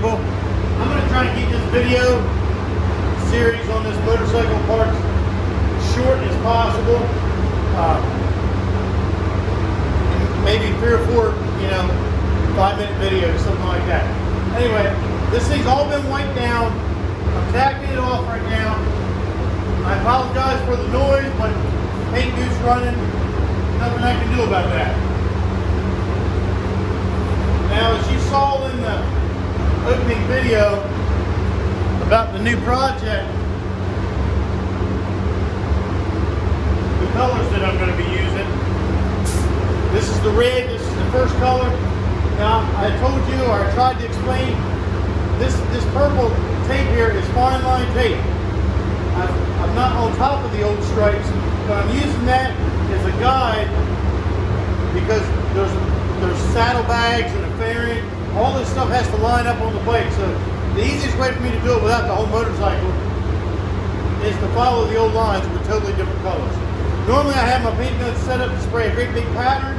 people. I'm going to try to keep this video series on this motorcycle parts short as possible. Maybe 3 or 4, 5-minute videos, something like that. Anyway, this thing's all been wiped down. I'm tacking it off right now. I apologize for the noise, but paint goose running. Nothing I can do about that. Now, as you saw in the opening video about the new project, the colors that I'm going to be using. This is the red, this is the first color. Now, I told you, or I tried to explain, this purple tape here is fine line tape. I'm not on top of the old stripes, but I'm using that as a guide because there's saddlebags and a fairing. All this stuff has to line up on the bike. So the easiest way for me to do it without the whole motorcycle is to follow the old lines with totally different colors. Normally I have my paint gun set up to spray a great big pattern,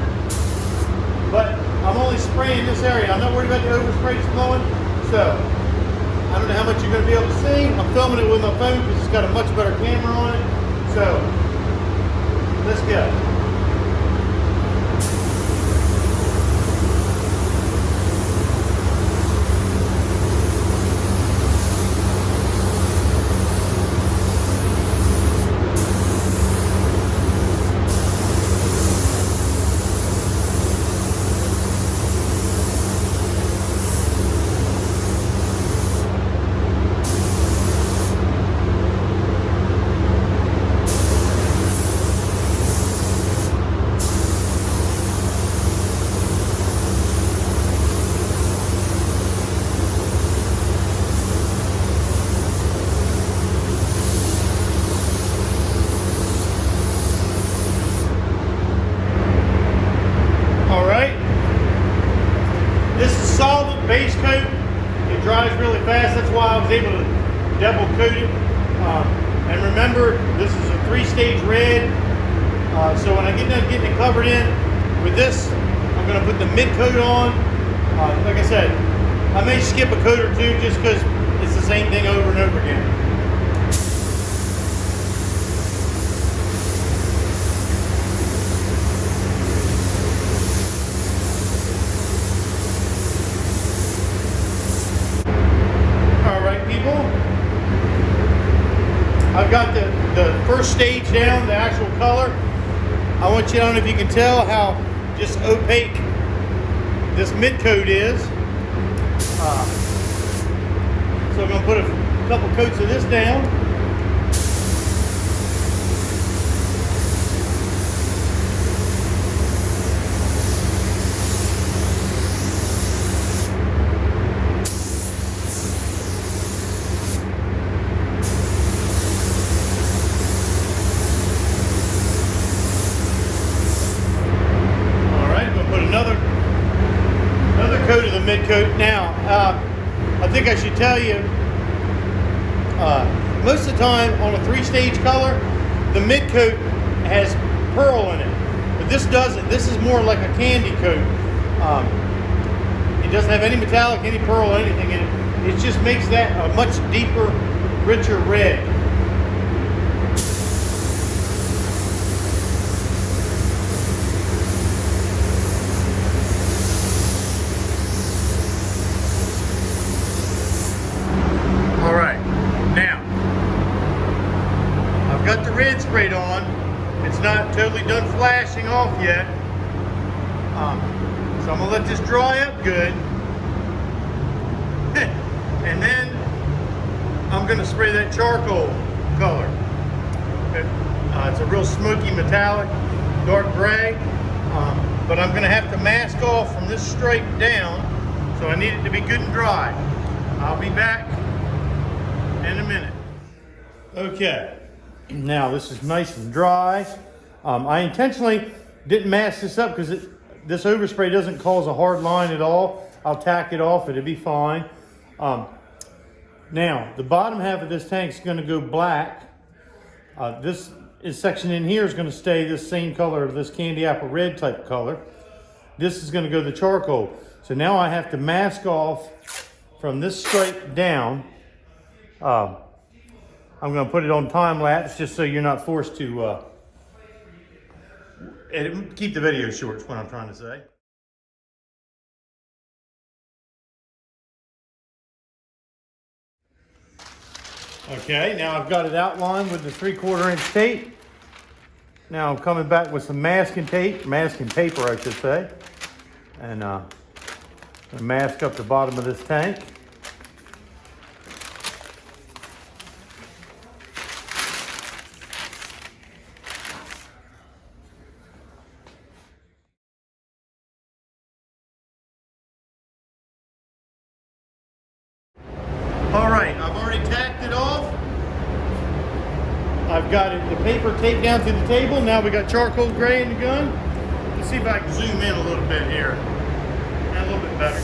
but I'm only spraying this area. I'm not worried about the overspray that's blowing. So I don't know how much you're going to be able to see. I'm filming it with my phone because it's got a much better camera on it. So let's go. Base coat, it dries really fast. That's why I was able to double coat it. And remember, this is a 3-stage red. So when I get done getting it covered in with this, I'm going to put the mid coat on. Like I said, I may skip a coat or two just because it's the same thing over and over again. I've got the first stage down, the actual color. I want you to, I don't know if you can tell how just opaque this mid coat is. So I'm going to put a couple coats of this down. Coat of the mid coat. Now, I think I should tell you, most of the time on a 3-stage color, the mid coat has pearl in it, but this doesn't. This is more like a candy coat. It doesn't have any metallic, any pearl, or anything in it. It just makes that a much deeper, richer red. Got the red sprayed on. It's not totally done flashing off yet. So I'm gonna let this dry up good. And then I'm gonna spray that charcoal color. It's a real smoky metallic, dark gray. But I'm gonna have to mask off from this stripe down. So I need it to be good and dry. I'll be back in a minute. Okay. Now this is nice and dry. I intentionally didn't mask this up because this overspray doesn't cause a hard line at all. I'll tack it off, it'll be fine. Now the bottom half of this tank is going to go black. This section in here is going to stay this same color, this candy apple red type color. This is going to go the charcoal. So now I have to mask off from this stripe down. I'm going to put it on time lapse just so you're not forced to keep the video short is what I'm trying to say. Okay, now I've got it outlined with the 3/4 inch tape. Now I'm coming back with some masking tape, masking paper I should say, and mask up the bottom of this tank. All right, I've already tacked it off. I've got the paper taped down to the table. Now we got charcoal gray in the gun. Let's see if I can zoom in a little bit here. A little bit better.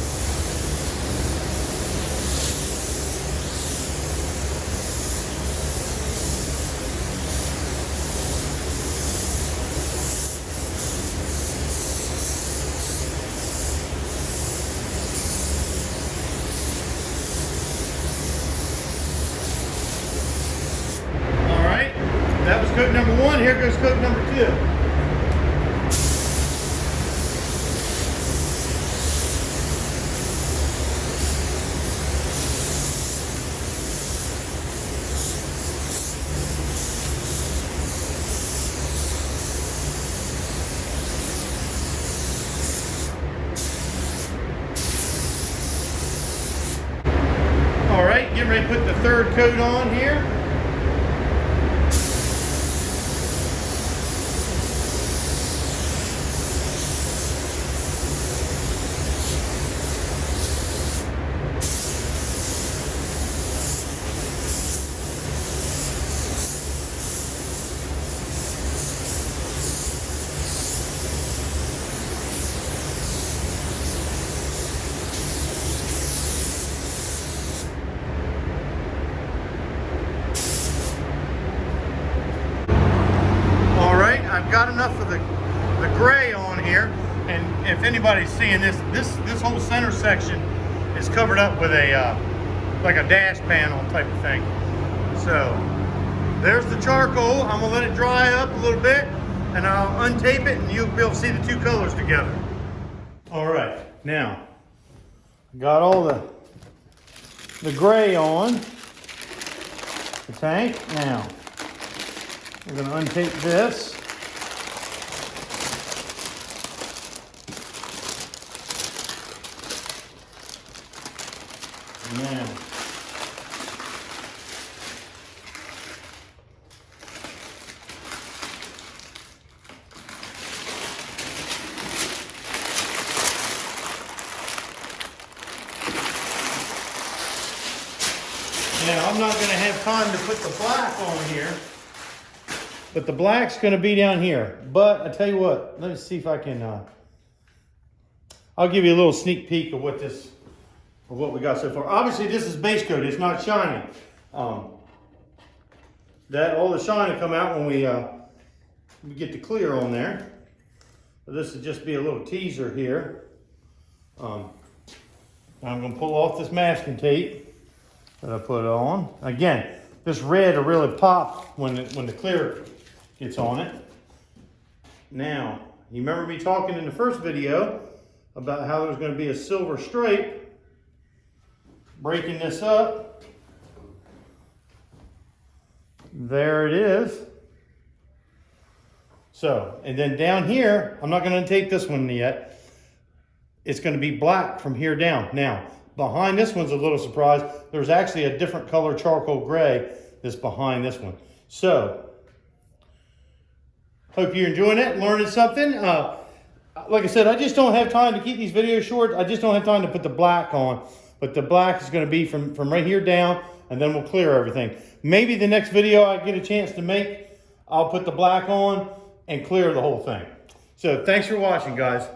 That was coat number 1. Here goes coat number 2. All right, getting ready to put the 3rd coat on here. I've got enough of the gray on here, and if anybody's seeing this whole center section is covered up with a like a dash panel type of thing. So there's the charcoal. I'm gonna let it dry up a little bit, and I'll untape it, and you'll be able to see the 2 colors together. All right, now got all the gray on the tank. Now we're gonna untape this. Now, I'm not going to have time to put the black on here, but the black's going to be down here. But I tell you what, let me see if I can, I'll give you a little sneak peek of what we got so far. Obviously this is base coat, it's not shiny. That all the shine will come out when we get the clear on there. But this will just be a little teaser here. I'm gonna pull off this masking tape that I put on. Again, this red will really pop when the clear gets on it. Now, you remember me talking in the first video about how there's gonna be a silver stripe. Breaking this up, there it is. So, and then down here, I'm not going to untape this one yet. It's going to be black from here down. Now, behind this one's a little surprise. There's actually a different color charcoal gray that's behind this one. So, hope you're enjoying it, learning something. Like I said, I just don't have time to keep these videos short. I just don't have time to put the black on. But the black is going to be from right here down, and then we'll clear everything. Maybe the next video I get a chance to make, I'll put the black on and clear the whole thing. So thanks for watching, guys.